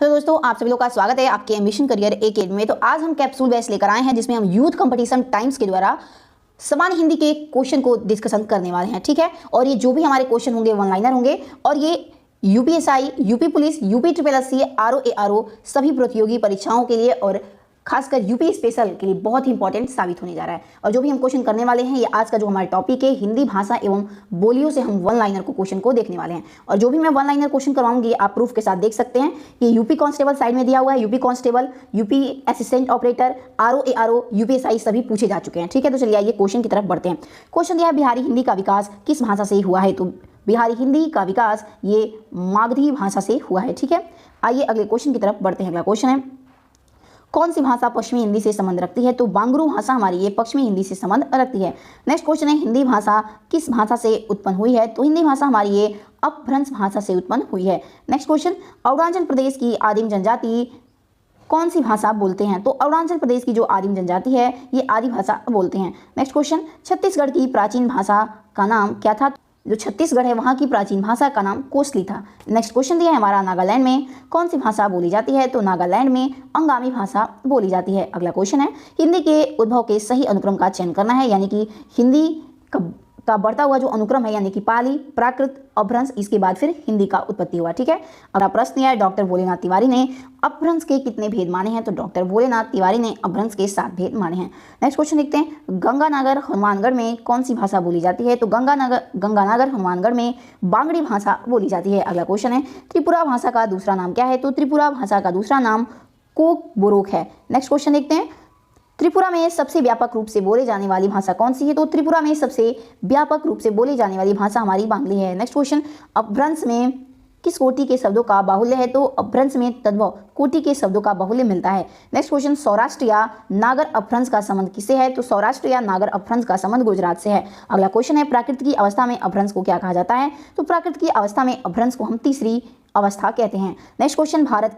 तो दोस्तों आप सभी लोग का स्वागत है आपके एम्बिशन करियर एकेडमी में। तो आज हम कैप्सूल बैच लेकर आए हैं जिसमें हम यूथ कंपटीशन टाइम्स के द्वारा सामान्य हिंदी के क्वेश्चन को डिस्कशन करने वाले हैं, ठीक है। और ये जो भी हमारे क्वेश्चन होंगे वन लाइनर होंगे और ये UPSI, UP police, UP triple SC, RO ARO सभी प्रतियोगी परीक्षाओं के लिए और खासकर यूपी स्पेशल के लिए बहुत ही इंपॉर्टेंट साबित होने जा रहा है। और जो भी हम क्वेश्चन करने वाले हैं ये आज का जो हमारा टॉपिक है हिंदी भाषा एवं बोलियों से हम वन लाइनर को क्वेश्चन को देखने वाले हैं। और जो भी मैं वन लाइनर क्वेश्चन करवाऊंगी आप प्रूफ के साथ देख सकते हैं। ये यूपी कांस्टेबल साइड में दिया हुआ है, UP constable, UP assistant operator, RO ARO, UPSI सभी पूछे जा चुके हैं, ठीक है। तो चलिए आइए क्वेश्चन की तरफ बढ़ते हैं। क्वेश्चन दिया है बिहारी हिंदी का विकास किस भाषा से हुआ है। तो बिहारी हिंदी का विकास ये मागधी भाषा से हुआ है, ठीक है। आइए अगले क्वेश्चन की तरफ बढ़ते हैं। अगला क्वेश्चन है कौन सी भाषा पश्चिमी हिंदी से संबंध रखती है। तो बांगरू भाषा हमारी ये पश्चिमी हिंदी से संबंध रखती है। नेक्स्ट क्वेश्चन है हिंदी भाषा किस भाषा से उत्पन्न हुई है। तो हिंदी भाषा हमारी ये अपभ्रंश भाषा से उत्पन्न हुई है। नेक्स्ट क्वेश्चन अरुणाचल प्रदेश की आदिम जनजाति कौन सी भाषा बोलते हैं। तो अरुणाचल प्रदेश की जो आदिम जनजाति है ये आदि भाषा बोलते हैं। नेक्स्ट क्वेश्चन छत्तीसगढ़ की प्राचीन भाषा का नाम क्या था। जो छत्तीसगढ़ है वहाँ की प्राचीन भाषा का नाम कोसली था। नेक्स्ट क्वेश्चन दिया है हमारा नागालैंड में कौन सी भाषा बोली जाती है। तो नागालैंड में अंगामी भाषा बोली जाती है। अगला क्वेश्चन है हिंदी के उद्भव के सही अनुक्रम का चयन करना है, यानी कि हिंदी का बढ़ता हुआ जो अनुक्रम है यानी कि पाली, प्राकृत, अपभ्रंश, इसके बाद फिर हिंदी का उत्पत्ति हुआ, ठीक है। अगला प्रश्न है डॉक्टर भोलेनाथ तिवारी ने अपभ्रंश के कितने भेद माने हैं। तो डॉक्टर भोलेनाथ तिवारी ने अपभ्रंश के 7 भेद माने हैं। नेक्स्ट क्वेश्चन देखते हैं गंगानगर हनुमानगढ़ में कौन सी भाषा बोली जाती है। तो गंगानगर हनुमानगढ़ में बांगड़ी भाषा बोली जाती है। अगला क्वेश्चन है त्रिपुरा भाषा का दूसरा नाम क्या है। तो त्रिपुरा भाषा का दूसरा नाम कोक बोरोक है। नेक्स्ट क्वेश्चन देखते हैं त्रिपुरा में सबसे व्यापक रूप से बोले जाने वाली भाषा कौन सी है। तो त्रिपुरा में सबसे व्यापक रूप से बोली जाने वाली भाषा हमारी बांग्ली है। नेक्स्ट क्वेश्चन अपभ्रंश में किस कोटि के शब्दों का बाहुल्य है। तो अपभ्रंश में तद्भव कोटि के शब्दों का बाहुल्य मिलता है। नेक्स्ट क्वेश्चन सौराष्ट्र या नागर अपभ्रंश का संबंध किससे है। तो सौराष्ट्र या नागर अपभ्रंश का संबंध गुजरात से है। अगला क्वेश्चन है प्राकृत की अवस्था में अपभ्रंश को क्या कहा जाता है। तो प्राकृत की अवस्था में अपभ्रंश को हम तीसरी अवस्था कहते हैं। नेक्स्ट क्वेश्चन भारत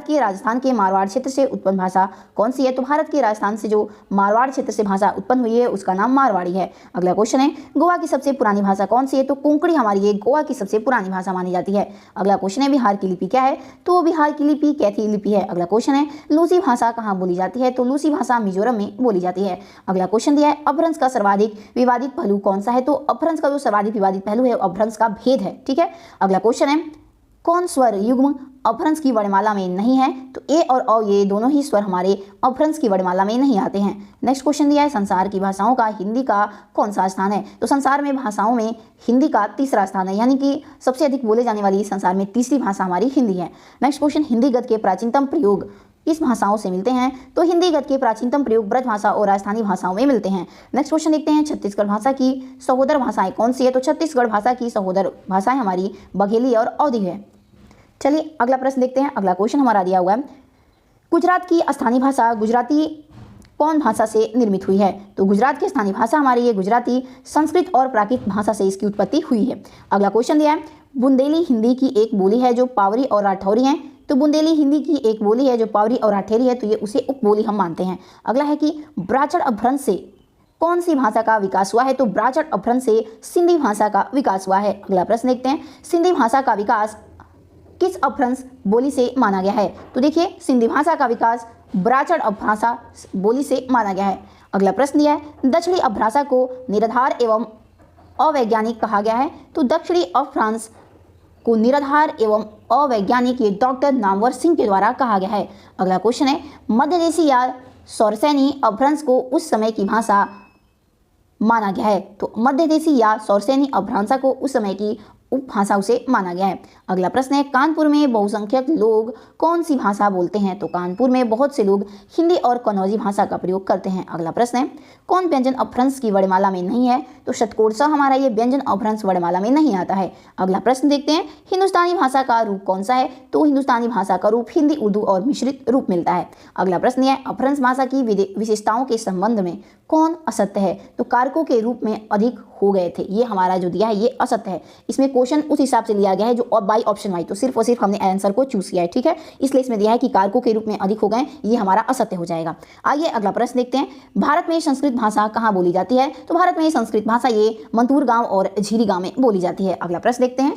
के राजस्थान के मारवाड़ क्षेत्र से उत्पन्न भाषा कौन सी है। तो भारत के राजस्थान से जो मारवाड़ क्षेत्र से भाषा उत्पन्न हुई है उसका नाम मारवाड़ी है। अगला क्वेश्चन है गोवा की सबसे पुरानी भाषा कौन सी है। तो कोंकणी हमारी ये गोवा की सबसे पुरानी भाषा मानी जाती है। अगला क्वेश्चन है बिहार की लिपि क्या है। तो बिहार की लिपि कैथी लिपि है। अगला क्वेश्चन है लूसी भाषा कहाँ बोली जाती है। तो लूसी भाषा मिजोरम में बोली जाती है। अगला क्वेश्चन दिया है अपभ्रंश का सर्वाधिक विवादित पहलू कौन सा है। तो अपभ्रंश का जो सर्वाधिक विवादित पहलू है अपभ्रंश का भेद है, ठीक है। अगला क्वेश्चन है कौन स्वर युग्म अपभ्रंश की वर्णमाला में नहीं है। तो ए और औ ये दोनों ही स्वर हमारे अपभ्रंश की वर्णमाला में नहीं आते हैं। नेक्स्ट क्वेश्चन दिया है संसार की भाषाओं का हिंदी का कौन सा स्थान है। तो संसार में भाषाओं में हिंदी का तीसरा स्थान है, यानी कि सबसे अधिक बोले जाने वाली संसार में तीसरी भाषा हमारी हिंदी है। नेक्स्ट क्वेश्चन हिंदी गद्य के प्राचीनतम प्रयोग किस भाषाओं से मिलते हैं। तो हिंदी गद्य के प्राचीनतम प्रयोग ब्रज भाषा और राजस्थानी भाषाओं में मिलते हैं। नेक्स्ट क्वेश्चन देखते हैं छत्तीसगढ़ भाषा की सहोदर भाषाएं कौन सी है। तो छत्तीसगढ़ भाषा की सहोदर भाषाएं हमारी बघेली और अवधी है। चलिए अगला प्रश्न देखते हैं। अगला क्वेश्चन हमारा दिया हुआ है गुजरात की स्थानीय भाषा गुजराती कौन भाषा से निर्मित हुई है। तो गुजरात की स्थानीय भाषा हमारी ये गुजराती संस्कृत और प्राकृत भाषा से इसकी उत्पत्ति हुई है। अगला क्वेश्चन दिया है बुंदेली हिंदी की एक बोली है जो पावरी और राठौरी है। तो बुंदेली हिंदी की एक बोली है जो पावरी और राठौरी है, तो ये उसे उपबोली हम मानते हैं। अगला है कि ब्राह्मण अपभ्रंश से कौन सी भाषा का विकास हुआ है। तो ब्राह्मण अपभ्रंश से सिंधी भाषा का विकास हुआ है। अगला प्रश्न देखते हैं सिंधी भाषा का विकास किस अपभ्रंश बोली से माना गया है। तो देखिए सिंधी भाषा का विकास ब्राह्मण अपभाषा बोली से माना गया है। अगला प्रश्न दिया है दक्षिणी अपभ्रंश को निराधार एवं अवैज्ञानिक कहा गया है। तो दक्षिणी अपभ्रंश को निराधार एवं अवैज्ञानिक ये डॉक्टर नामवर सिंह के द्वारा कहा गया है। अगला क्वेश्चन है मध्यदेशी या सौरसैनी अपभ्रंश को उस समय की भाषा माना गया है। तो मध्यदेशी या सौरसैनी अपभ्रंश को उस समय की उपभाषा उसे माना गया है। अगला प्रश्न है कानपुर में बहुसंख्यक लोग कौन सी भाषा बोलते हैं। तो कानपुर में बहुत से लोग हिंदी और कन्नौजी भाषा का प्रयोग करते हैं। अगला प्रश्न है कौन व्यंजन अपभ्रंश की वर्णमाला में नहीं है। तो षटकोण हमारा ये व्यंजन अपभ्रंश वर्णमाला में नहीं आता है। अगला प्रश्न देखते हैं हिंदुस्तानी भाषा का रूप कौन सा है। तो हिंदुस्तानी भाषा का रूप हिंदी, उर्दू और मिश्रित रूप मिलता है। अगला प्रश्न है अपभ्रंश भाषा की विशेषताओं के संबंध में कौन असत्य है। तो कारकों के रूप में अधिक हो गए थे, ये हमारा जो दिया है ये असत्य है। इसमें क्वेश्चन उस हिसाब से लिया गया है जो बाई ऑप्शन वाई, तो सिर्फ और सिर्फ हमने आंसर को चूज किया है, ठीक है। इसलिए इसमें दिया है कि कारकों के रूप में अधिक हो गए, ये हमारा असत्य हो जाएगा। आइए अगला प्रश्न देखते हैं भारत में संस्कृत भाषा कहाँ बोली जाती है। तो भारत में संस्कृत भाषा ये मंतूर गांव और झीरी गांव में बोली जाती है। अगला प्रश्न देखते हैं।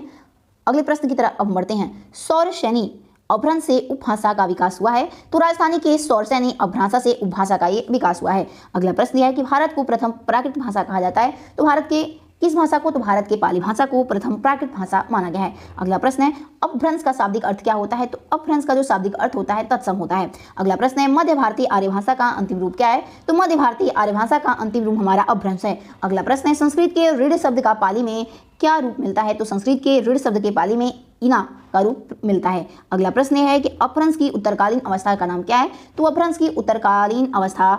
अगले प्रश्न की तरफ अब बढ़ते हैं। सौर सैनी अपभ्रंश से उपभाषा का विकास हुआ है? तो राजस्थानी के सौरसैनी अपभ्रंश से उपभाषा का ये विकास हुआ है। अगला प्रश्न यह है कि भारत को प्रथम प्राकृत भाषा कहा जाता है, तो भारत के किस भाषा को? तो भारत के पाली भाषा को प्रथम प्राकृत भाषा माना गया है। अगला प्रश्न है अपभ्रंश का शाब्दिक अर्थ क्या होता है? तो अपभ्रंश का जो शाब्दिक अर्थ होता है तत्सम होता है। अगला प्रश्न है मध्य भारतीय आर्य भाषा का अंतिम रूप क्या है? तो मध्य भारतीय आर्य भाषा का अंतिम रूप हमारा अपभ्रंश है। अगला प्रश्न है संस्कृत के ऋढ़ शब्द का पाली में क्या रूप मिलता है? तो संस्कृत के ऋढ़ शब्द के पाली में इना का रूप मिलता है। अगला प्रश्न है कि अपभ्रंश की उत्तरकालीन अवस्था का नाम क्या है? तो अपभ्रंश की उत्तरकालीन अवस्था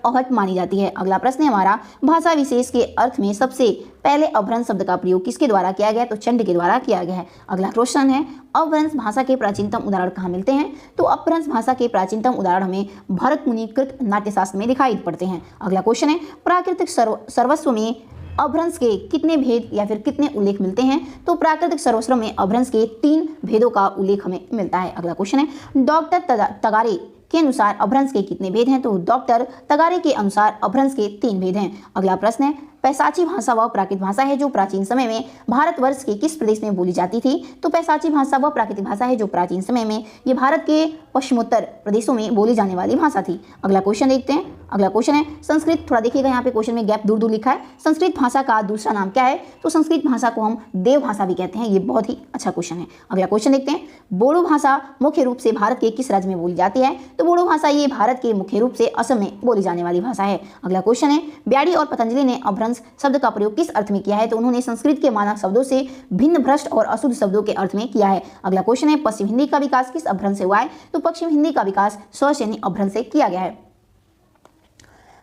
अहट मानी जाती है। अगला प्रश्न है हमारा भाषा विशेष के अर्थ में सबसे पहले अपभ्रंश शब्द का प्रयोग किसके द्वारा किया गया? तो चंड के द्वारा किया गया है। अगला क्वेश्चन है अपभ्रंश भाषा के प्राचीनतम उदाहरण कहाँ मिलते हैं? तो अपभ्रंश भाषा के प्राचीनतम उदाहरण हमें भरत मुनि कृत नाट्यशास्त्र में दिखाई पड़ते हैं। अगला क्वेश्चन है प्राकृतिक सर्वस्व में अपभ्रंश के कितने भेद या फिर कितने उल्लेख मिलते हैं? तो प्राकृतिक सर्वस्व में अपभ्रंश के 3 भेदों का उल्लेख हमें मिलता है। अगला क्वेश्चन है डॉक्टर तगारे के अनुसार अपभ्रंश के कितने भेद हैं? तो डॉक्टर तगारे के अनुसार अपभ्रंश के 3 भेद हैं। अगला प्रश्न है पैसाची भाषा वह प्राकृत भाषा है जो प्राचीन समय में भारतवर्ष के किस प्रदेश में बोली जाती थी? तो पैसाची भाषा वह प्राकृतिक भाषा है जो प्राचीन समय में ये भारत के पश्चिमोत्तर प्रदेशों में बोली जाने वाली भाषा थी। अगला क्वेश्चन देखते हैं। अगला क्वेश्चन है संस्कृत, थोड़ा देखिएगा यहाँ पे क्वेश्चन में गैप दूर दूर लिखा है। संस्कृत भाषा का दूसरा नाम क्या है? तो संस्कृत भाषा को हम देव भाषा भी कहते हैं। ये बहुत ही अच्छा क्वेश्चन है। अगला क्वेश्चन देखते हैं बोडो भाषा मुख्य रूप से भारत के किस राज्य में बोली जाती है? तो बोडो भाषा ये भारत के मुख्य रूप से असम में बोली जाने वाली भाषा है। अगला क्वेश्चन है ब्याड़ी और पतंजलि ने अपभ्रंश शब्द का प्रयोग किस अर्थ में किया है? तो उन्होंने संस्कृत के मानक शब्दों से भिन्न भ्रष्ट और अशुद्ध शब्दों के अर्थ में किया है। अगला क्वेश्चन है पश्चिम हिंदी का विकास किस अपभ्रंश से हुआ है? तो पश्चिम हिंदी का विकास सौरसैनी अपभ्रंश से किया गया है।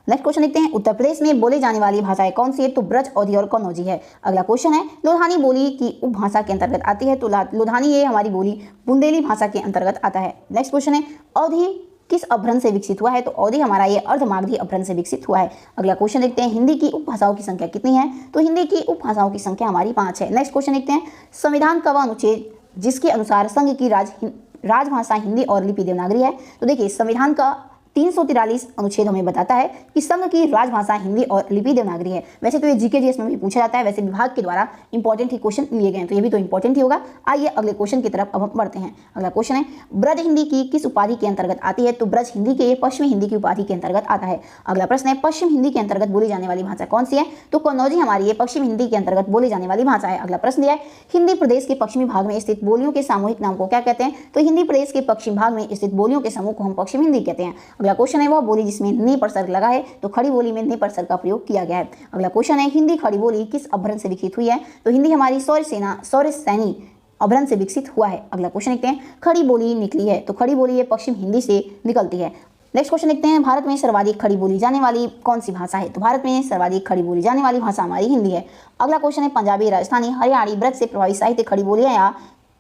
नेक्स्ट क्वेश्चन देखते हैं उत्तर प्रदेश में बोले जाने वाली भाषाएं कौन सी है? तो ब्रज, अवधी और कन्नौजी है। अगला क्वेश्चन है लोधानी बोली की उपभाषा के अंतर्गत आती है? तो लोधानी ये हमारी बोली बुंदेली भाषा के अंतर्गत आता है। नेक्स्ट क्वेश्चन है अवधी किस अपभ्रंश से विकसित हुआ है? तो अवधी हमारा ये अर्धमागधी अपभ्रंश से विकसित हुआ है। अगला क्वेश्चन देखते हैं हिंदी की उपभाषाओं की संख्या कितनी है? तो हिंदी की उपभाषाओं की संख्या हमारी 5 है। नेक्स्ट क्वेश्चन देखते हैं संविधान का वह अनुच्छेद जिसके अनुसार संघ की राजभाषा हिंदी और लिपि देवनागरी है? तो देखिए संविधान का 343 अनुच्छेद हमें बताता है कि संघ की राजभाषा हिंदी और लिपि देवनागरी है। वैसे तो ये जीके जीएस में भी पूछा जाता है, वैसे विभाग के द्वारा इंपॉर्टेंट ही क्वेश्चन लिए गए हैं, तो ये भी तो इंपॉर्टेंट ही होगा। आइए अगले क्वेश्चन की तरफ अब हम बढ़ते हैं। अगला क्वेश्चन है ब्रज हिंदी की किस उपाधि के अंतर्गत आती है? तो ब्रज हिंदी के पश्चिमी हिंदी की उपाधि के अंतर्गत आता है। अगला प्रश्न है पश्चिम हिंदी के अंतर्गत बोली जाने वाली भाषा कौन सी है? तो कन्नौजी हमारी ये पश्चिम हिंदी के अंतर्गत बोली जाने वाली भाषा है। अगला प्रश्न है हिंदी प्रदेश के पश्चिमी भाग में स्थित बोलियों के सामूहिक नाम को क्या कहते हैं? तो हिंदी प्रदेश के पश्चिम भाग में स्थित बोलियों के समूह को हम पश्चिम हिंदी कहते हैं। अगला क्वेश्चन है वह बोली जिसमें नि पर सर्ग लगा है? तो खड़ी बोली में नि पर सर्ग का प्रयोग किया गया है। अगला क्वेश्चन है हिंदी खड़ी बोली किस अपभ्रंश से विकसित हुई है? तो हिंदी हमारी सौरसैनी अपभ्रंश से विकसित हुआ है। अगला क्वेश्चन देखते हैं खड़ी बोली निकली है? तो खड़ी बोली ये पश्चिम हिंदी से निकलती है। नेक्स्ट क्वेश्चन देखते हैं भारत में सर्वाधिक खड़ी बोली जाने वाली कौन सी भाषा है? तो भारत में सर्वाधिक खड़ी बोली जाने वाली भाषा हमारी हिंदी है। अगला क्वेश्चन है पंजाबी, राजस्थानी, हरियाणी, ब्रज से प्रभावित साहित्य खड़ी बोलियां या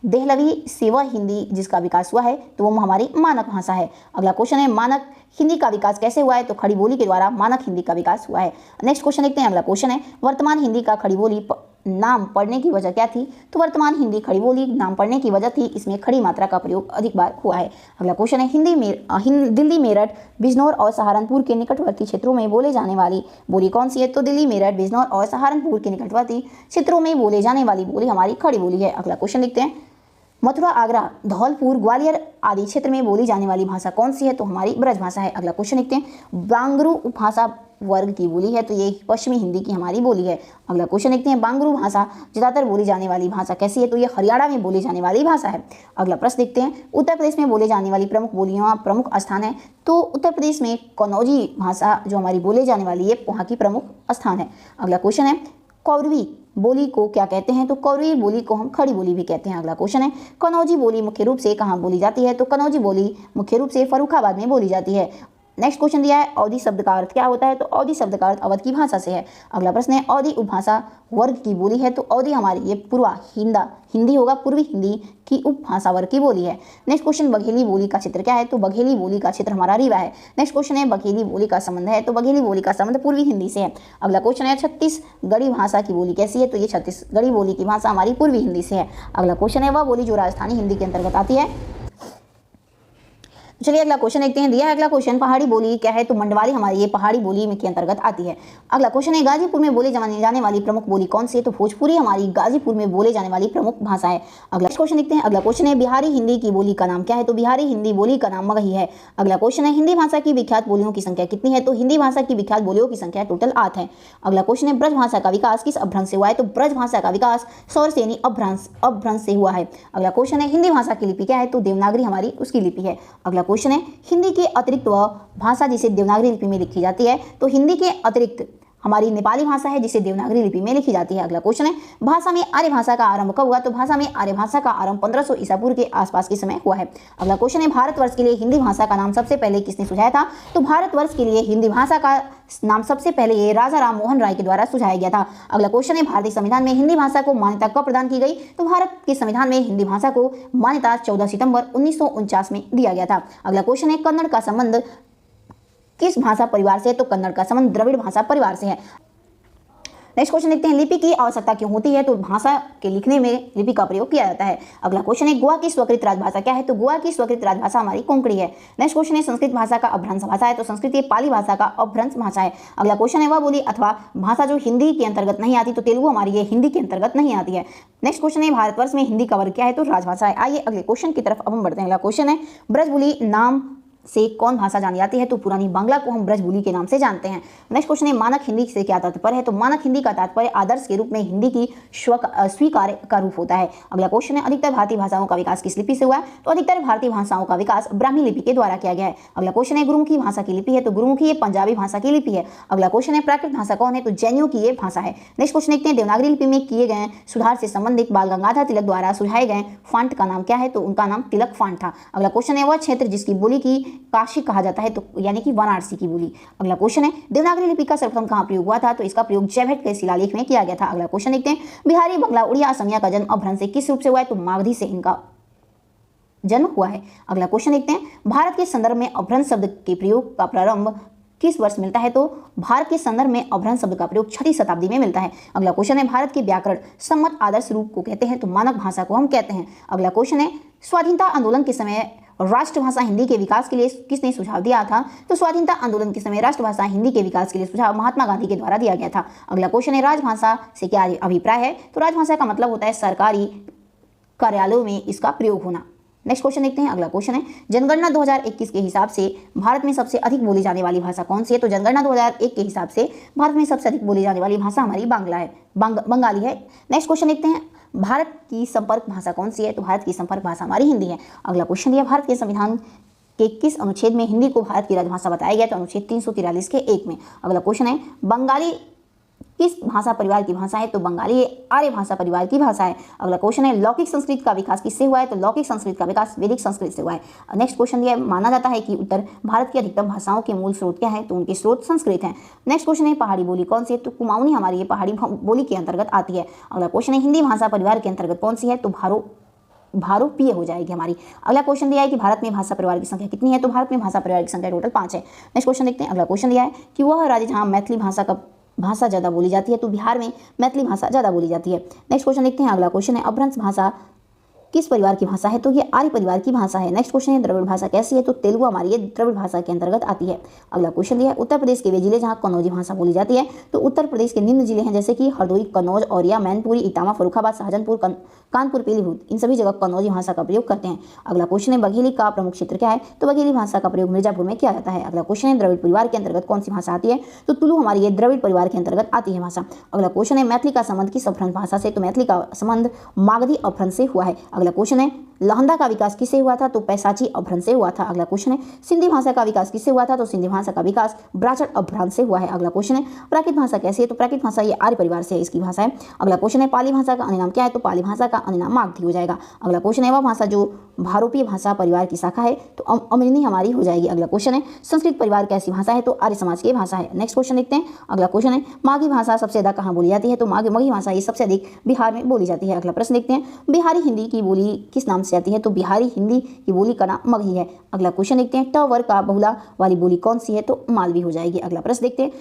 देहलवी सेवा हिंदी जिसका विकास हुआ है? तो वो हमारी मानक भाषा है। अगला क्वेश्चन है मानक हिंदी का विकास कैसे हुआ है? तो खड़ी बोली के द्वारा मानक हिंदी का विकास हुआ है। नेक्स्ट क्वेश्चन देखते हैं। अगला क्वेश्चन है वर्तमान हिंदी का खड़ी बोली नाम पढ़ने की वजह क्या थी? तो वर्तमान हिंदी खड़ी बोली नाम पढ़ने की वजह थी इसमें खड़ी मात्रा का प्रयोग अधिक बार हुआ है। अगला क्वेश्चन है दिल्ली, मेरठ, बिजनौर और सहारनपुर के निकटवर्ती क्षेत्रों में बोले जाने वाली बोली कौन सी है? तो दिल्ली, मेरठ, बिजनौर और सहारनपुर के निकटवर्ती क्षेत्रों में बोले जाने वाली बोली हमारी खड़ी बोली है। अगला क्वेश्चन देखते हैं मथुरा, आगरा, धौलपुर, ग्वालियर आदि क्षेत्र में बोली जाने वाली भाषा कौन सी है? तो हमारी ब्रज भाषा है। अगला क्वेश्चन देखते हैं बांगरू उपभाषा वर्ग की बोली है? तो ये पश्चिमी हिंदी की हमारी बोली है। अगला क्वेश्चन देखते हैं बांगरू भाषा ज़्यादातर बोली जाने वाली भाषा कैसी है? तो ये हरियाणा में बोली जाने वाली भाषा है। अगला प्रश्न देखते हैं उत्तर प्रदेश में बोले जाने वाली प्रमुख बोलियां प्रमुख स्थान है? तो उत्तर प्रदेश में कन्नौजी भाषा जो हमारी बोले जाने वाली है वहाँ की प्रमुख स्थान है। अगला क्वेश्चन है कौरवी बोली को क्या कहते हैं? तो कौरवी बोली को हम खड़ी बोली भी कहते हैं। अगला क्वेश्चन है कन्नौजी बोली मुख्य रूप से कहाँ बोली जाती है? तो कन्नौजी बोली मुख्य रूप से फर्रुखाबाद में बोली जाती है। नेक्स्ट क्वेश्चन दिया है अवधी शब्द का अर्थ क्या होता है? तो अवधी शब्द का अर्थ अवध की भाषा से है। अगला प्रश्न है अवधी उपभाषा वर्ग की बोली है? तो अवधी हमारी ये पूर्वा हिंदी होगा, पूर्वी हिंदी की उपभाषा वर्ग की बोली है। नेक्स्ट क्वेश्चन बघेली बोली का क्षेत्र क्या है? तो बघेली बोली का क्षेत्र हमारा रीवा है। नेक्स्ट क्वेश्चन है बघेली बोली का संबंध है? तो बघेली बोली का संबंध पूर्वी हिंदी से है। अगला क्वेश्चन है छत्तीसगढ़ी भाषा की बोली कैसी है? तो ये छत्तीसगढ़ी बोली की भाषा हमारी पूर्वी हिंदी से है। अगला क्वेश्चन है वह बोली जो राजस्थानी हिंदी के अंतर्गत आती है? चलिए अगला क्वेश्चन देखते हैं। दिया है अगला क्वेश्चन, पहाड़ी बोली क्या है? तो मंडवाली हमारी ये पहाड़ी बोली में के अंतर्गत आती है। अगला क्वेश्चन है, गाजीपुर में बोले जाने वाली प्रमुख बोली कौन सी है? तो भोजपुरी हमारी गाजीपुर में बोले जाने वाली प्रमुख भाषा है। अगला क्वेश्चन देखते हैं। अगला क्वेश्चन है, बिहारी हिंदी की बोली का नाम क्या है? तो बिहारी हिंदी बोली का नाम मगही है। अगला क्वेश्चन है, हिंदी भाषा की विख्यात बोलियों की संख्या कितनी है? तो हिंदी भाषा की विख्यात बोलियों की संख्या टोटल 8 है। अगला क्वेश्चन है, ब्रज भाषा का विकास किस अपभ्रंश से हुआ है? तो ब्रज भाषा का विकास सौर यानी अपभ्रंश से हुआ है। अगला क्वेश्चन है, हिंदी भाषा की लिपि क्या है? तो देवनागरी हमारी उसकी लिपि है। अगला क्वेश्चन है, हिंदी के अतिरिक्त वह भाषा जिसे देवनागरी लिपि में लिखी जाती है? तो हिंदी के अतिरिक्त हमारी नेपाली भाषा है जिसे देवनागरी लिपि में लिखी जाती है। अगला क्वेश्चन है, भाषा में आर्य भाषा का आरंभ कब हुआ? तो भाषा में आर्य भाषा का आरंभ 1500 ईसा पूर्व के आसपास के समय हुआ है। अगला क्वेश्चन है, भारतवर्ष के लिए हिंदी भाषा का नाम सबसे पहले किसने सुझाया था? तो भारतवर्ष के लिए हिंदी भाषा का नाम सबसे पहले ये राजा राम मोहन राय के द्वारा सुझाया गया था। अगला क्वेश्चन है, भारतीय संविधान में हिंदी भाषा को मान्यता कब प्रदान की गई? तो भारत के संविधान में हिंदी भाषा को मान्यता 14 सितंबर 1949 में दिया गया था। अगला क्वेश्चन है, कन्नड़ का संबंध किस भाषा परिवार से है? तो कन्नड़ का संबंध द्रविड़ भाषा परिवार से है। नेक्स्ट क्वेश्चन देखते हैं, लिपि की आवश्यकता क्यों होती है? तो भाषा के लिखने में लिपि का प्रयोग किया जाता है। अगला क्वेश्चन है, गोवा की स्वीकृत राजभाषा क्या है? तो गोवा की स्वीकृत राजभाषा हमारी कोंकणी है। नेक्स्ट क्वेश्चन है, संस्कृत भाषा का अपभ्रंश भाषा है? तो संस्कृत ये पाली भाषा का अपभ्रंश भाषा है। अगला क्वेश्चन है, वह बोली अथवा भाषा जो हिंदी के अंतर्गत नहीं आती? तो तेलुगु हमारी ये हिंदी के अंतर्गत नहीं आती है। नेक्स्ट क्वेश्चन है, भारतवर्ष में हिंदी का वर्ग क्या है? तो राजभाषा है। आइए अगले क्वेश्चन की तरफ अब हम बढ़ते हैं। अगला क्वेश्चन है, ब्रजबुली नाम से कौन भाषा जानी जाती है? तो पुरानी बांग्ला को हम ब्रजबुली के नाम से जानते हैं। नेक्स्ट क्वेश्चन है, मानक हिंदी से क्या तात्पर्य है? तो मानक हिंदी का तात्पर्य आदर्श के रूप में हिंदी की स्वीकार्य का रूप होता है। अगला क्वेश्चन है, अधिकतर भारतीय भाषाओं का विकास किस लिपि से हुआ है? तो अधिकतर भारतीय भाषाओं का विकास ब्राह्मी लिपि के द्वारा किया गया है। अगला क्वेश्चन है, गुरुमुखी भाषा की लिपि है? तो गुरुमुखी ये पंजाबी भाषा की लिपि है। अगला क्वेश्चन है, प्राकृत भाषा कौन है? तो जैनियों की ये भाषा है। नेक्स्ट क्वेश्चन देखते हैं, देवनागरी लिपि में किए गए सुधार से संबंधित बाल गंगाधर तिलक द्वारा सुझाए गए फॉन्ट का नाम क्या है? तो उनका नाम तिलक फॉन्ट था। अगला क्वेश्चन है, वह क्षेत्र जिसकी बोली की काशी कहा जाता है? तो यानी कि वाराणसी की बोली। अगला क्वेश्चन है, देवनागरी लिपि का सर्वप्रथम कहां प्रयोग हुआ था? तो इसका प्रयोग जयभट्ट के शिलालेख में किया गया था। अगला क्वेश्चन देखते हैं, बिहारी बंगला उड़िया असमिया का जन्म अपभ्रंश से किस रूप से हुआ है? तो मागधी से इनका जन्म हुआ है। अगला क्वेश्चन देखते हैं, भारत के संदर्भ में अपभ्रंश शब्द के प्रयोग का प्रारंभ किस वर्ष मिलता है? तो भारत के संदर्भ में अपभ्रंश शब्द का प्रयोग 6वीं शताब्दी में मिलता है। अगला क्वेश्चन है, भारत के व्याकरण सम्मत आदर्श रूप को कहते हैं? तो मानक भाषा को हम कहते हैं। अगला क्वेश्चन है, स्वाधीनता आंदोलन के समय राष्ट्रभाषा हिंदी के विकास के लिए किसने सुझाव दिया था? तो स्वाधीनता आंदोलन के समय राष्ट्रभाषा हिंदी के विकास के लिए सुझाव महात्मा गांधी के द्वारा दिया गया था। अगला क्वेश्चन है, राजभाषा से क्या अभिप्राय है? तो राजभाषा का मतलब होता है सरकारी कार्यालयों में इसका प्रयोग होना। नेक्स्ट क्वेश्चन देखते हैं। अगला क्वेश्चन है, जनगणना 2021 के हिसाब से भारत में सबसे अधिक बोली जाने वाली भाषा कौन सी है? तो जनगणना 2001 के हिसाब से भारत में सबसे अधिक बोली जाने वाली भाषा हमारी बांग्ला है, बंगाली है। नेक्स्ट क्वेश्चन देखते हैं, भारत की संपर्क भाषा कौन सी है? तो भारत की संपर्क भाषा हमारी हिंदी है। अगला क्वेश्चन दिया, भारत के संविधान के किस अनुच्छेद में हिंदी को भारत की राजभाषा बताया गया? तो अनुच्छेद 343 के 1 में। अगला क्वेश्चन है, बंगाली किस भाषा परिवार की भाषा है? तो बंगाली आर्य भाषा परिवार की भाषा है। अगला क्वेश्चन है, लौकिक संस्कृत का विकास किससे हुआ है? तो लौकिक संस्कृत का विकास वैदिक संस्कृत से हुआ है। नेक्स्ट क्वेश्चन दिया, माना जाता है कि उत्तर भारत की अधिकतम भाषाओं के मूल स्रोत क्या है? तो उनके स्रोत संस्कृत हैं। नेक्स्ट क्वेश्चन है, पहाड़ी बोली कौन सी है? तो कुमाऊनी हमारी ये पहाड़ी बोली के अंतर्गत आती है। अगला क्वेश्चन है, हिंदी भाषा परिवार के अंतर्गत कौन सी है? तो भारोपीय हो जाएगी हमारी। अगला क्वेश्चन दिया है कि भारत में भाषा परिवार की संख्या कितनी है? तो भारत में भाषा परिवार की संख्या टोटल 5 है। नेक्स्ट क्वेश्चन देखते हैं। अगला क्वेश्चन दिया है कि वह राज्य जहां मैथिली भाषा ज़्यादा बोली जाती है? तो बिहार में मैथिली भाषा ज़्यादा बोली जाती है। नेक्स्ट क्वेश्चन देखते हैं। अगला क्वेश्चन है, अपभ्रंश भाषा किस परिवार की भाषा है? तो ये आर्य परिवार की भाषा है। नेक्स्ट क्वेश्चन है, द्रविड़ भाषा कैसी है? तो तेलुगु हमारी ये द्रविड़ भाषा के अंतर्गत आती है। अगला क्वेश्चन दिया है, उत्तर प्रदेश के वे जिले जहाँ कन्नौजी भाषा बोली जाती है? तो उत्तर प्रदेश के निम्न जिले हैं जैसे कि हरदोई, कन्नौज, औरिया, मैनपुरी, इटावा, फर्रुखाबाद, शाहजहांपुर, कानपुर, पीलीभीत, इन सभी जगह कन्नौजी भाषा का प्रयोग करते हैं। अगला क्वेश्चन है, बघेली का प्रमुख क्षेत्र क्या है? तो बघेली भाषा का प्रयोग मिर्जापुर में किया जाता है। अगला क्वेश्चन है, द्रविड़ परिवार के अंतर्गत कौन सी भाषा आती है? तो तुलु हमारी ये द्रविड़ परिवार के अंतर्गत आती है भाषा। अगला क्वेश्चन है, मैथिली का संबंध किस अपभ्रंश भाषा से? तो मैथिली का संबंध मागधी अपभ्रंश से हुआ है। अगला क्वेश्चन है, लहंदा का विकास किससे हुआ था? तो पैसाची अपभ्रंश से हुआ था। अगला क्वेश्चन है, सिंधी भाषा का विकास किससे हुआ था? तो सिंधी भाषा का विकास ब्राह्मण अपभ्रंश से हुआ है। अगला क्वेश्चन है, प्राकृत भाषा कैसी है? तो प्राकृत भाषा ये आर्य परिवार से इसकी भाषा है। अगला क्वेश्चन है, पाली भाषा का अन्य क्या है? तो पाली भाषा का अन्य मागधी हो जाएगा। अगला क्वेश्चन है, वह भाषा जो भारोपीय भाषा परिवार की शाखा है? तो अमरिनी हमारी हो जाएगी। अगला क्वेश्चन है, संस्कृत परिवार कैसी भाषा है? तो आर्य समाज की भाषा है। नेक्स्ट क्वेश्चन देखते हैं। अगला क्वेश्चन है, माघी भाषा सबसे ज्यादा कहाँ बोली जाती है? तो माघी भाषा ये सबसे अधिक बिहार में बोली जाती है। अगला प्रश्न देखते हैं, बिहारी हिंदी की बोली किस नाम से आती है? तो बिहारी हिंदी की बोली का नाम मगही है। अगला क्वेश्चन देखते हैं, ट वर्ग का बहुला वाली बोली कौन सी है? तो मालवी हो जाएगी। अगला प्रश्न देखते हैं,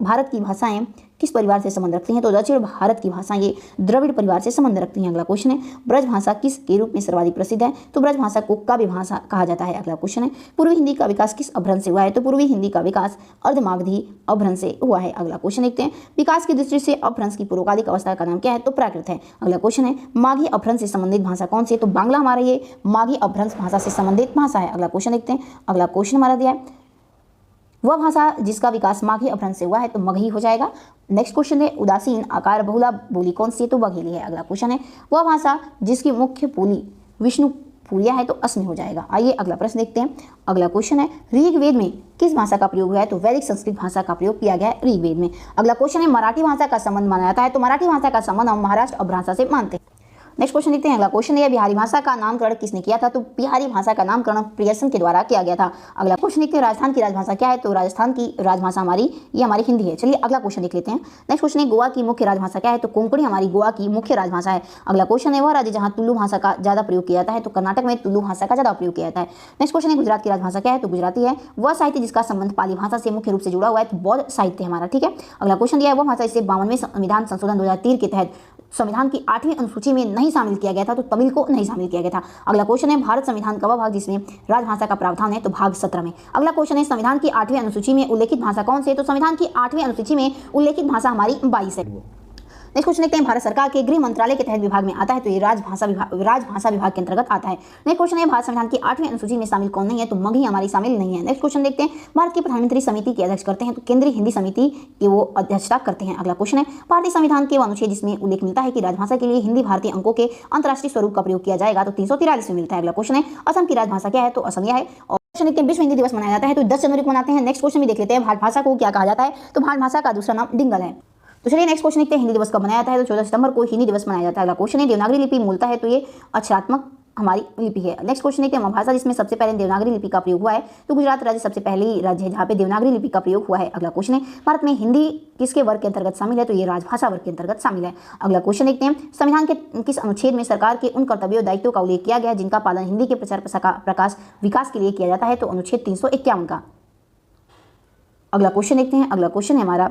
भारत की भाषाएं किस परिवार से संबंध रखती हैं? तो दक्षिण भारत की भाषाएं ये द्रविड़ परिवार से संबंध रखती हैं। अगला क्वेश्चन है, ब्रज भाषा किस के रूप में सर्वाधिक प्रसिद्ध है? तो ब्रज भाषा को काव्य भाषा कहा जाता है। अगला क्वेश्चन है, पूर्वी हिंदी का विकास किस अभ्रंश से हुआ है? तो पूर्वी हिंदी का विकास अर्धमागधी अभ्रंश से हुआ है। अगला क्वेश्चन देखते हैं, विकास की दृष्टि से अपभ्रंश की पूर्वकालिक अवस्था का नाम क्या है? तो प्राकृत है। अगला क्वेश्चन है, माघी अपभ्रंश से संबंधित भाषा कौन सी है? तो बांग्ला हमारा ये माघी अपभ्रंश भाषा से संबंधित भाषा है। अगला क्वेश्चन देखते हैं, अगला क्वेश्चन हमारा दिया है, वह भाषा जिसका विकास माघी अपभ्रंश से हुआ है, तो मगही हो जाएगा। नेक्स्ट क्वेश्चन है, उदासीन आकार बहुला बोली कौन सी है? तो बघेली है। अगला क्वेश्चन है, वह भाषा जिसकी मुख्य बोली विष्णुपुरिया है? तो असमी हो जाएगा। आइए अगला प्रश्न देखते हैं। अगला क्वेश्चन है, ऋग्वेद में किस भाषा का प्रयोग हुआ है? तो वैदिक संस्कृत भाषा का प्रयोग किया गया है ऋग्वेद में। अगला क्वेश्चन है, मराठी भाषा का संबंध माना जाता है? तो मराठी भाषा का संबंध हम महाराष्ट्र अपभ्रंश से मानते हैं। नेक्स्ट क्वेश्चन देखते हैं। अगला क्वेश्चन है, बिहारी भाषा का नामकरण किसने किया था? तो बिहारी भाषा का नामकरण प्रियर्सन के द्वारा किया गया था। अगला क्वेश्चन देखते हैं, राजस्थान की राजभाषा क्या है? तो राजस्थान की राजभाषा हमारी हिंदी है। चलिए अगला क्वेश्चन देख लेते हैं। नेक्स्ट क्वेश्चन है, गोवा की मुख्य राजभाषा क्या है? तो कोंकणी हमारी गोवा की मुख्य राजभाषा है। अगला क्वेश्चन है, वह राज्य जहाँ तुलु भाषा का ज्यादा प्रयोग किया जाता है? तो कर्नाटक में तुलु भाषा का ज्यादा प्रयोग किया जाता है। नेक्स्ट क्वेश्चन है, गुजरात की राजभाषा क्या है? तो गुजराती है। वह साहित्य जिसका संबंध पाली भाषा से मुख्य रूप से जुड़ा हुआ है? तो बौद्ध साहित्य हमारा, ठीक है। अगला क्वेश्चन दिया है, वह भाषा इसे 52वें संविधान संशोधन 2013 के तहत संविधान की 8वीं अनुसूची में नहीं शामिल किया गया था? तो तमिल को नहीं शामिल किया गया था। अगला क्वेश्चन है, भारत संविधान का वह भाग जिसमें राजभाषा का प्रावधान है? तो भाग 17 में। अगला क्वेश्चन है, संविधान की 8वीं अनुसूची में उल्लेखित भाषा कौन सी है? तो संविधान की 8वीं अनुसूची में उल्लेखित भाषा हमारी 22 है। नेक्स्ट क्वेश्चन देखते हैं, भारत सरकार के गृह मंत्रालय के तहत विभाग में आता है? तो ये राजभाषा विभाग के अंतर्गत आता है। नेक्स्ट क्वेश्चन है, भारत संविधान की 8वीं अनुसूची में शामिल कौन नहीं है? तो मगही हमारी शामिल नहीं है। नेक्स्ट क्वेश्चन देखते हैं, भारत की प्रधानमंत्री समिति की अध्यक्ष करते हैं? तो केंद्रीय हिंदी समिति की वो अध्यक्षता करते हैं। अगला क्वेश्चन है, भारतीय संविधान के अनुच्छेद जिसमें उल्लेख मिलता है कि राजभाषा के लिए हिंदी भारतीय अंकों के अंतर्राष्ट्रीय स्वरूप का प्रयोग किया जाएगा? तो 343 में मिलता है। अगला क्वेश्चन है, असम की राजभाषा क्या है? तो असमिया है। और क्वेश्चन देखते हैं, विश्व हिंदी दिवस मनाया जाता है? तो 10 जनवरी को मनाते हैं। नेक्स्ट क्वेश्चन भी देख लेते हैं, भारत भाषा को क्या कहा जाता है? तो भारत भाषा का दूसरा नाम डिंगल है। तो चलिए नेक्स्ट क्वेश्चन देखते हैं, हिंदी दिवस कब मनाया जाता है? तो 14 सितंबर को हिंदी दिवस मनाया जाता है। अगला क्वेश्चन है, देवनागरी लिपि मूलतः है? तो ये अक्षरात्मक हमारी लिपि है। नेक्स्ट क्वेश्चन देखते हैं, भाषा जिसमें सबसे पहले देवनागरी लिपि का प्रयोग हुआ है? तो गुजरात राज्य सबसे पहली राज्य है जहाँ पे देवनागरी लिपि का प्रयोग हुआ है। अगला क्वेश्चन है, भारत में हिंदी किसके वर्ग के अंतर्गत शामिल है? तो ये राजभाषा वर्ग के अंतर्गत शामिल है। अगला क्वेश्चन देखते हैं, संविधान के किस अनुच्छेद में सरकार के उन कर्तव्यों दायित्वों का उल्लेख किया गया है जिनका पालन हिंदी के प्रचार प्रकाश विकास के लिए किया जाता है? तो अनुच्छेद 351 का। अगला क्वेश्चन देखते हैं। अगला क्वेश्चन है हमारा,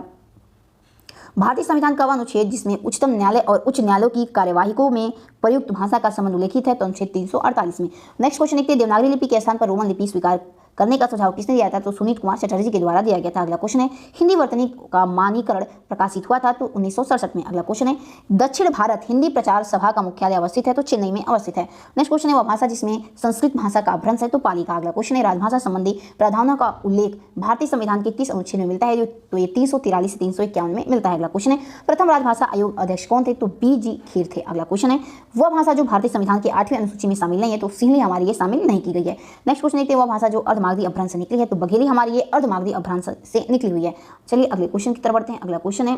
भारतीय संविधान का वह अनुच्छेद जिसमें उच्चतम न्यायालय और उच्च न्यायालयों की कार्यवाहिकों में प्रयुक्त भाषा का संबंध उल्लेखित है? तो अनुच्छेद 348 में। नेक्स्ट क्वेश्चन देखते हैं, देवनागरी लिपि के स्थान पर रोमन लिपि स्वीकार करने का सुझाव किसने दिया था? तो सुनीत कुमार चटर्जी के द्वारा दिया गया था। अगला क्वेश्चन है, हिंदी वर्तनी का मानकीकरण प्रकाशित हुआ था? तो 1967 में। अगला क्वेश्चन है, दक्षिण भारत हिंदी प्रचार सभा का मुख्यालय अवस्थित है? तो चेन्नई में अवस्थित है। नेक्स्ट क्वेश्चन है, वह भाषा जिसमें संस्कृत भाषा का अपभ्रंश है? तो पाली का। अगला क्वेश्चन है, राजभाषा संबंधी प्रावधानों का उल्लेख भारतीय संविधान के किस अनुच्छेद में मिलता है? तो ये 343 से 351 में मिलता है। अगला क्वेश्चन है, प्रथम राजभाषा आयोग अध्यक्ष कौन थे? तो BG खीर थे। अगला क्वेश्चन है, वह भाषा जो भारतीय संविधान की 8वीं अनुसूची में शामिल नहीं है? तो सिंहली हमारी ये शामिल नहीं की गई है। नेक्स्ट क्वेश्चन देखते हैं, वह भाषा जो अर्धमागधी अपभ्रंश से निकली है? तो बघेली हमारी ये अर्धमागधी अपभ्रंश से निकली हुई है। चलिए अगले क्वेश्चन की तरफ बढ़ते हैं। अगला क्वेश्चन है,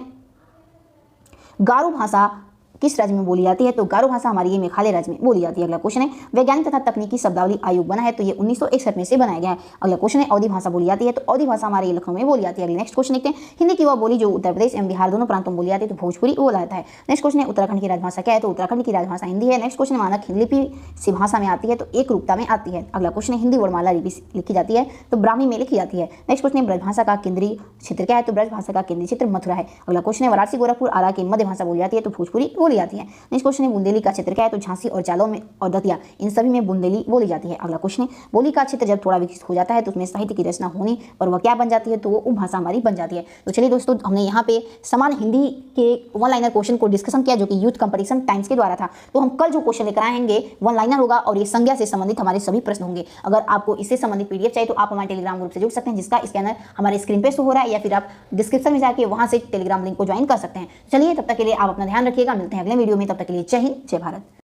गारो भाषा किस राज्य में बोली जाती है? तो गारो भाषा हमारी ये मेघालय राज्य में बोली जाती है। अगला क्वेश्चन है, वैज्ञानिक तथा तकनीकी शब्दावली आयोग बना है? तो ये 1961 में से बनाया गया है। अगला क्वेश्चन है, अवधी भाषा बोली जाती है? तो अवधी भाषा हमारे लखनऊ में बोली जाती है। अगले नेक्स्ट क्वेश्चन देखते हैं, हिंदी की वह बोली जो उत्तर प्रदेश एवं बिहार दोनों प्रांतों में बोली जाती है? तो भोजपुरी बोला जाता है। नेक्स्ट क्वेश्चन है, उत्तराखंड की राजभाषा क्या है? तो उत्तराखंड की राजभाषा हिंदी है। नेक्स्ट क्वेश्चन है, मानक लिपि से भाषा में आती है? तो एक रूपता में आती है। अगला क्वेश्चन है, हिंदी वर्णमाला लिपि लिखी जाती है? तो ब्राह्मी में लिखी जाती है। नेक्स्ट क्वेश्चन है, ब्रजभाषा का केंद्रीय क्षेत्र क्या है? तो ब्रजभाषा का केंद्रीय क्षेत्र मथुरा है। अगला क्वेश्चन है, वाराणसी गोरखपुर आरा की मध्य भाषा बोली जाती है? तो भोजपुरी बोली जाती है। नेक्स्ट क्वेश्चन है, बुंदेली का क्षेत्र क्या है? तो झांसी और जालौन में और दतिया इन सभी में बुंदेली बोली जाती है। अगला क्वेश्चन है, बोली का क्षेत्र जब थोड़ा विकसित हो जाता है तो उसमें साहित्य की रचना होनी और वह क्या बन जाती है? तो वो उपभाषा हमारी बन जाती है। तो चलिए दोस्तों, हमने यहाँ पे समान हिंदी के वन लाइनर क्वेश्चन को डिस्कशन किया जो कि यूथ कंपटीशन टाइम्स के द्वारा था। तो हम कल जो क्वेश्चन लेकर आएंगे वन लाइनर होगा और ये संज्ञा से संबंधित हमारे सभी प्रश्न होंगे। अगर आपको इससे संबंधित PDF चाहिए तो आप हमारे टेलीग्राम ग्रुप से जुड़ सकते हैं, जिसका स्कैनर हमारे स्क्रीन पे शो हो रहा है, या फिर आप डिस्क्रिप्शन में जाके वहां से टेलीग्राम लिंक को ज्वाइन कर सकते हैं। चलिए तब तक के लिए आप अपना ध्यान रखिएगा, मिलते हैं अगले वीडियो में। तब तक के लिए जय हिंद, जय भारत।